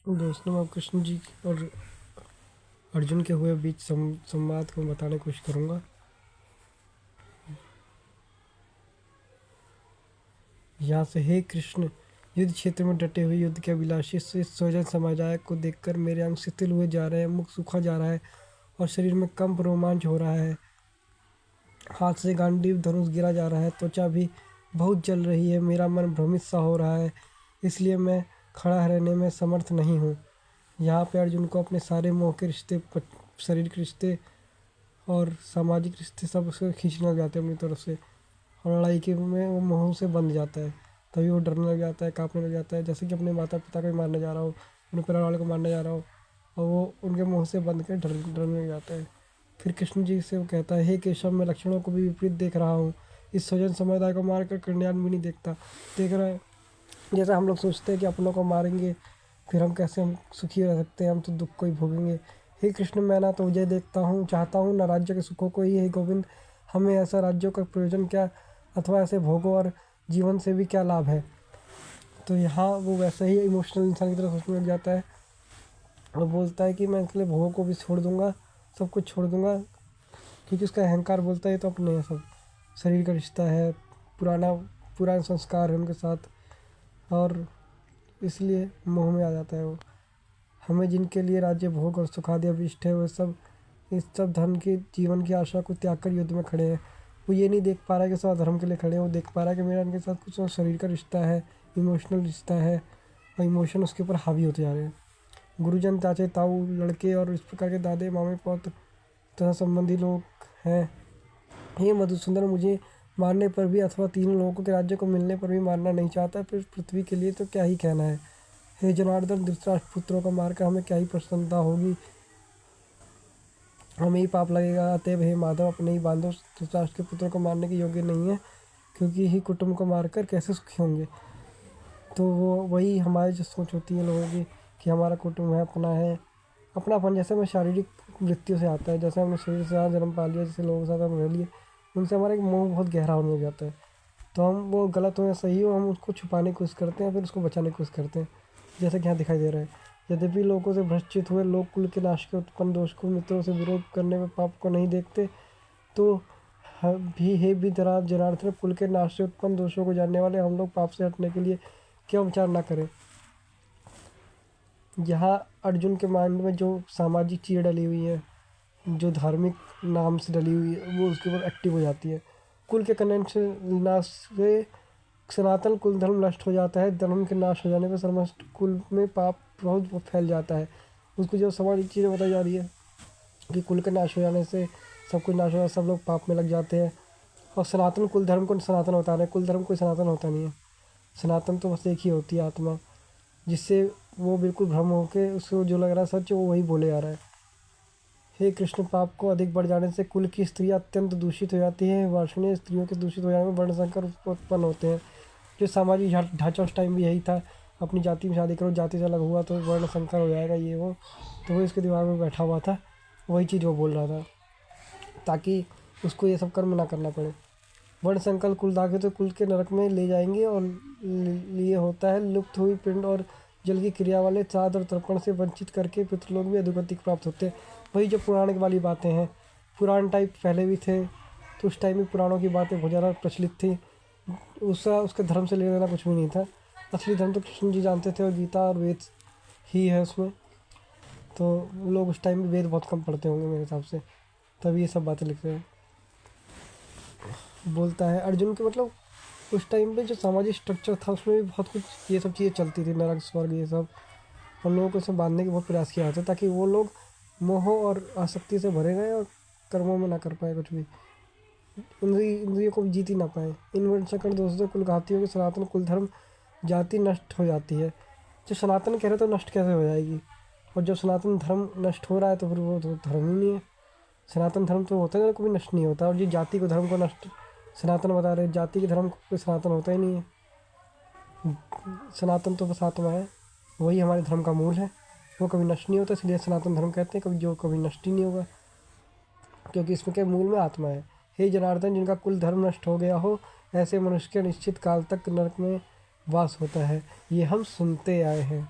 दोस्तों, मैं कृष्ण जी और अर्जुन के हुए बीच संवाद को बताने की कोशिश करूँगा। यहाँ से, हे कृष्ण, युद्ध क्षेत्र में डटे हुए युद्ध के अभिलाषी से स्वजन समुदाय को देखकर मेरे अंग शिथिल हुए जा रहे हैं, मुख सूखा जा रहा है और शरीर में कंप रोमांच हो रहा है। हाथ से गांडीव धनुष गिरा जा रहा है, त्वचा भी बहुत जल रही है, मेरा मन भ्रमित सा हो रहा है, इसलिए मैं खड़ा रहने में समर्थ नहीं हूँ। यहाँ पे अर्जुन को अपने सारे मोह के रिश्ते, शरीर के रिश्ते और सामाजिक रिश्ते सब उसको खींचने लग जाते हैं अपनी तरफ से, और लड़ाई के में वो मोह से बंध जाता है। तभी वो डरने लग जाता है, काँपने लग जाता है, जैसे कि अपने माता पिता को ही मारने जा रहा हो, अपने परिवार वाले को मारने जा रहा हो, और वो उनके मोह से बंध कर डरने लग जाता है। फिर कृष्ण जी से वो कहता है, हे केशव, मैं लक्षणों को भी विपरीत देख रहा हूँ, इस स्वजन समुदाय को मारकर कल्याण भी नहीं देख रहा है। जैसा हम लोग सोचते हैं कि अपनों को मारेंगे फिर हम सुखी रह सकते हैं, हम तो दुख को ही भोगेंगे। हे कृष्ण, मैं ना तो विजय देखता हूँ चाहता हूँ, ना राज्य के सुखों को ही। हे गोविंद, हमें ऐसा राज्यों का प्रयोजन क्या, अथवा ऐसे भोगों और जीवन से भी क्या लाभ है। तो यहाँ वो वैसे ही इमोशनल इंसान की तरह सोचने लग जाता है और बोलता है कि मैं इसके लिए भोगों को भी छोड़ दूंगा, सब कुछ छोड़ दूंगा, क्योंकि उसका अहंकार बोलता है तो अपने है सब, शरीर का रिश्ता है, पुराना पुराने संस्कार है उनके साथ, और इसलिए मोह में आ जाता है वो। हमें जिनके लिए राज्य भोग और सुखादि अभिष्ट है, वे सब इस सब धन के जीवन की आशा को त्याग कर युद्ध में खड़े हैं। वो ये नहीं देख पा रहा है कि सब धर्म के लिए खड़े हैं, वो देख पा रहा है कि मेरा इनके साथ कुछ और शरीर का रिश्ता है, इमोशनल रिश्ता है, और इमोशन उसके ऊपर हावी होते जा रहे हैं। गुरुजन, चाचे, ताऊ, लड़के और इस प्रकार के दादे, मामे, पौत्र तथा संबंधी लोग हैं। हे मधुसूदन, मुझे मारने पर भी अथवा तीनों लोगों के राज्य को मिलने पर भी मारना नहीं चाहता, फिर पृथ्वी के लिए तो क्या ही कहना है। हे जनार्दन, धृतराष्ट्र पुत्रों को मारकर हमें क्या ही प्रसन्नता होगी, हमें ही पाप लगेगा। अतएव हे माधव, अपने ही बांधव धृतराष्ट्र के पुत्रों को मारने के योग्य नहीं है, क्योंकि ही कुटुंब को मारकर कैसे सुखी होंगे। तो वो वही हमारी जो सोच होती है लोगों की, कि हमारा कुटुंब है, अपना है, अपनापन जैसे हमें शारीरिक वृत्तियों से आता है, जैसे हमने शरीर से ज़्यादा जन्म पा लिया, जैसे लोगों के साथ हम रह लिए, उनसे हमारा एक मोह बहुत गहरा होने लग जाता है। तो हम वो गलत हो या सही हो, हम उसको छुपाने की कोशिश करते हैं, फिर उसको बचाने की कोशिश करते हैं, जैसे कि यहाँ दिखाई दे रहा है। यद्यपि लोगों से भ्रष्टित हुए लोग कुल के नाश के उत्पन्न दोष को मित्रों से विरोध करने में पाप को नहीं देखते, तो भी हे भी जनार्दन, कुल के नाश से उत्पन्न दोषों को जानने वाले हम लोग पाप से हटने के लिए क्यों विचार ना करें। यहाँ अर्जुन के माइंड में जो सामाजिक चीज़ें डली हुई हैं, जो धार्मिक नाम से डली हुई है, वो उसके ऊपर एक्टिव हो जाती है। कुल के कनेक्शन नाश से सनातन कुल धर्म नष्ट हो जाता है, धर्म के नाश हो जाने पर समस्त कुल में पाप बहुत फैल जाता है। उसको जो सामाजिक चीज़ें बताई जा रही है कि कुल के नाश हो जाने से सब कुछ नाश हो जाता है, सब लोग पाप में लग जाते हैं। और सनातन कुल धर्म को सनातन बता रहे हैं, कुल धर्म कोई सनातन होता नहीं है। सनातन तो बस एक ही होती है, आत्मा, जिससे वो बिल्कुल भ्रम होके उसको जो लग रहा है सच वो वही बोले जा रहा है। हे कृष्ण, पाप को अधिक बढ़ जाने से कुल की स्त्रियां अत्यंत दूषित हो जाती हैं, वार्षणीय स्त्रियों के दूषित हो जाने में वर्ण संकर उत्पन्न होते हैं। जो सामाजिक ढांचा उस टाइम भी यही था, अपनी जाति में शादी करो, जाति से अलग हुआ तो वर्ण संकर हो जाएगा, ये वो, तो वो इसके दिमाग में बैठा हुआ था, वही चीज़ वो बोल रहा था, ताकि उसको ये सब कर्म ना करना पड़े। वर्ण संकर कुल दागे तो कुल के नरक में ले जाएंगे, और लिए होता है लुप्त हुई पिंड और जल की क्रिया वाले श्राद्ध और तर्पण से वंचित करके पितृलोक भी अधोगति प्राप्त होते हैं। वही जो पुराण वाली बातें हैं, पुराण टाइप पहले भी थे, तो उस टाइम में पुराणों की बातें बहुत ज़्यादा प्रचलित थी। उसके धर्म से लेना देना कुछ भी नहीं था। असली धर्म तो कृष्ण जी जानते थे, और गीता और वेद ही है उसमें। तो लोग उस टाइम में वेद बहुत कम पढ़ते होंगे मेरे हिसाब से, तभी ये सब बातें लिख रहे हैं। बोलता है अर्जुन के, मतलब उस टाइम पे जो सामाजिक स्ट्रक्चर था उसमें भी बहुत कुछ ये सब चीज़ें चलती थी, नरक स्वर्ग ये सब, हम लोगों को इसे बांधने के बहुत प्रयास किया जाता है, ताकि वो लोग मोह और आसक्ति से भरे रहें और कर्मों में ना कर पाए कुछ भी, इंद्रियों को जीत ही ना पाए। इन वर्णशंकर दोषों से कुलघातियों की सनातन कुल धर्म जाति नष्ट हो जाती है। जो सनातन कह रहे तो नष्ट कैसे हो जाएगी, और जब सनातन धर्म नष्ट हो रहा है तो फिर वो तो धर्म ही नहीं है। सनातन धर्म तो होता है ना, कभी नष्ट नहीं होता, और ये जाति को धर्म को नष्ट सनातन बता रहे, जाति के धर्म को कोई सनातन होता ही नहीं है। सनातन तो बस आत्मा है, वही हमारे धर्म का मूल है, वो कभी नष्ट नहीं होता, इसलिए सनातन धर्म कहते हैं, कभी जो कभी नष्ट ही नहीं होगा, क्योंकि इसमें क्या मूल में आत्मा है। हे जनार्दन, जिनका कुल धर्म नष्ट हो गया हो, ऐसे मनुष्य के निश्चित काल तक नरक में वास होता है, ये हम सुनते आए हैं।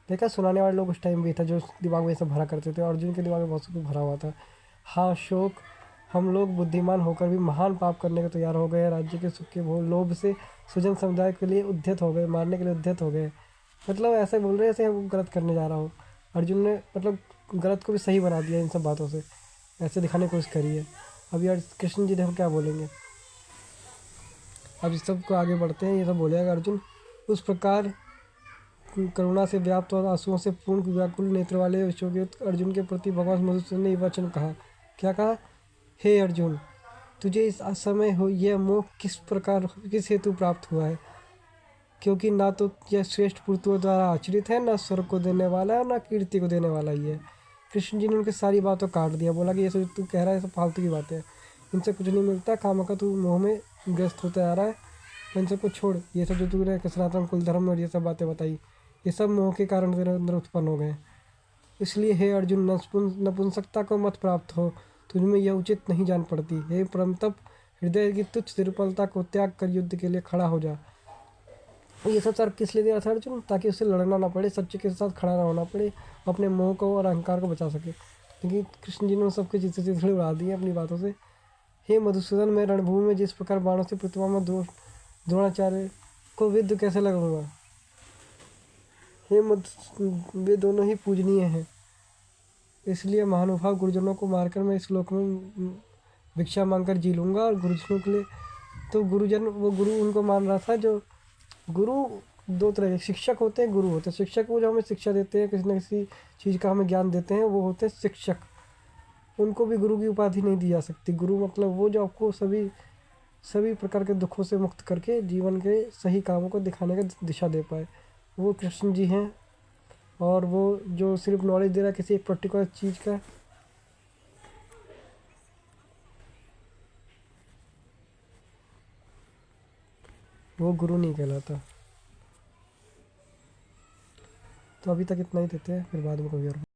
देखा, सुनाने वाले लोग उस टाइम भी था जो दिमाग में ये सब भरा करते थे। अर्जुन के दिमाग में बहुत कुछ भरा हुआ था। हाँ शोक, हम लोग बुद्धिमान होकर भी महान पाप करने को तैयार हो गए। राज्य के सुख के लोभ से सुजन समुदाय के लिए उद्यत हो गए, मारने के लिए उद्यत हो गए। मतलब ऐसे बोल रहे हैं जैसे वो गलत करने जा रहा हो। अर्जुन ने मतलब गलत को भी सही बना दिया इन सब बातों से, ऐसे दिखाने की कोशिश करी है। अब यार कृष्ण जी देखो क्या बोलेंगे। अब इस सब को आगे बढ़ते हैं। ये सब बोलेगा अर्जुन, उस प्रकार करुणा से व्याप्त और आंसुओं से पूर्ण व्याकुल नेत्र वाले विश्वव्युत अर्जुन के प्रति भगवान मधुसूदन ने ये वचन कहा। क्या कहा? हे अर्जुन, तुझे इस असमय हो यह मोह किस प्रकार, किस हेतु प्राप्त हुआ है? क्योंकि ना तो यह श्रेष्ठ पुरुषों द्वारा आचरित है, ना स्वर्ग को देने वाला है, ना कीर्ति को देने वाला ही है। कृष्ण जी ने उनकी सारी बातों काट दिया। बोला कि ये सब तू कह रहा है सब फालतू की बातें हैं, इनसे कुछ नहीं मिलता। काम का तू मोह में ग्रस्त होता जा रहा है। इन सबको छोड़। ये सब जो तूने सनातन कुल धर्म और ये सब बातें बताई, ये सब मोह के कारण तेरे अंदर उत्पन्न हो गए। इसलिए हे अर्जुन, नपुंसकता को मत प्राप्त हो, तुझमें यह उचित नहीं जान पड़ती। हे परम तप, हृदय की तुच्छ दुर्बलता को त्याग कर युद्ध के लिए खड़ा हो जा। ये सब सर किस लिए दिया था अर्जुन? ताकि उससे लड़ना ना पड़े, सच्चे के साथ खड़ा ना होना पड़े, अपने मोह को और अहंकार को बचा सके। क्योंकि कृष्ण जी ने सबके चित्त चित्त उड़ा दिए अपनी बातों से। हे मधुसूदन, मैं रणभूमि में जिस प्रकार बाणों से प्रतिमा में द्रोणाचार्य को विद्ध कैसे लगाऊंगा? हे वे दोनों ही पूजनीय हैं, इसलिए महानुभाव गुरुजनों को मारकर मैं इस लोक में भिक्षा मांगकर जी लूँगा। और गुरुजनों के लिए तो गुरुजन, वो गुरु उनको मान रहा था। जो गुरु दो तरह के शिक्षक होते हैं, गुरु होते हैं। शिक्षक वो जो हमें शिक्षा देते हैं, किसी न किसी चीज़ का हमें ज्ञान देते हैं, वो होते हैं शिक्षक। उनको भी गुरु की उपाधि नहीं दी जा सकती। गुरु मतलब वो जो आपको सभी सभी प्रकार के दुखों से मुक्त करके जीवन के सही कामों को दिखाने का दिशा दे पाए, वो कृष्ण जी हैं। और वो जो सिर्फ नॉलेज दे रहा है किसी एक पर्टिकुलर चीज़ का, वो गुरु नहीं कहलाता। तो अभी तक इतना ही देते हैं, फिर बाद में कभी और